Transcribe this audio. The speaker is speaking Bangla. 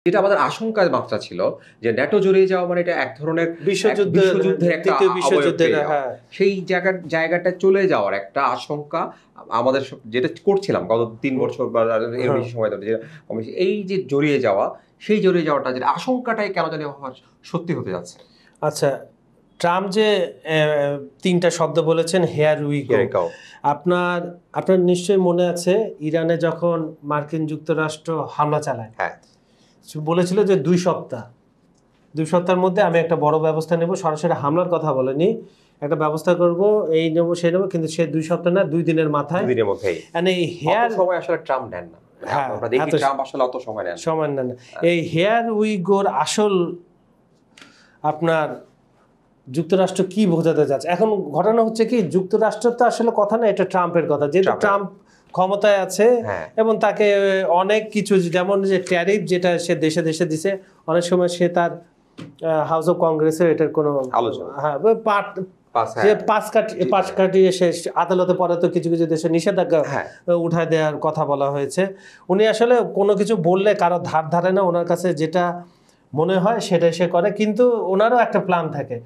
যেটা আমাদের আশঙ্কার মাত্রা ছিল যে ন্যাটো জড়িয়ে যাওয়া মানে এটা এক ধরনের বিশ্বযুদ্ধের একটা সেই জায়গাটা চলে যাওয়ার একটা আশঙ্কা আমাদের যেটা করছিলাম গত ৩ বছর বা এর বেশি সময় ধরে এই যে জড়িয়ে যাওয়া সেই জড়িয়ে যাওয়াটা যেটা আশঙ্কাটাই কেন জানি সত্যি হতে যাচ্ছে। আচ্ছা, ট্রাম্প যে ৩টা শব্দ বলেছেন, হেয়ার উই গো, আপনার নিশ্চয়ই মনে আছে ইরানে যখন মার্কিন যুক্তরাষ্ট্র হামলা চালায়, বলেছিল যে 2 সপ্তাহের মধ্যে আমি একটা বড় ব্যবস্থা নেব। সরাসরি হামলার কথা বলেনি, একটা ব্যবস্থা করব, এই নেব সেই নেব, কিন্তু সে 2 সপ্তাহ না 2 দিনের মাথায়, 2 দিনের মধ্যেই। এই হেয়ার সময় আসলে ট্রাম্প নেন না, আমরা দেখি ট্রাম্প আসলে অত সময় নেন না। এই হেয়ার উই গোর আসল আপনার যুক্তরাষ্ট্র কি বোঝাতে যাচ্ছে এখন? ঘটনা হচ্ছে কি, যুক্তরাষ্ট্র তো আসলে কথা না, এটা ট্রাম্পের কথা। যেহেতু ট্রাম্প ক্ষমতায় আছে এবং তাকে অনেক কিছু, যেমন যে ট্যারিফ যেটা সে দেশে দেশে দিছে, অনেক সময় সে তার হাউস অফ কংগ্রেসে এটার কোনো পাশ কাটিয়ে সে আদালতে পরে তো কিছু কিছু দেশে নিষেধাজ্ঞা উঠায় দেওয়ার কথা বলা হয়েছে। উনি আসলে কোনো কিছু বললে কারো ধার ধারে না, ওনার কাছে যেটা মনে হয় সেটাই সে করে, কিন্তু ওনারও একটা প্ল্যান থাকে।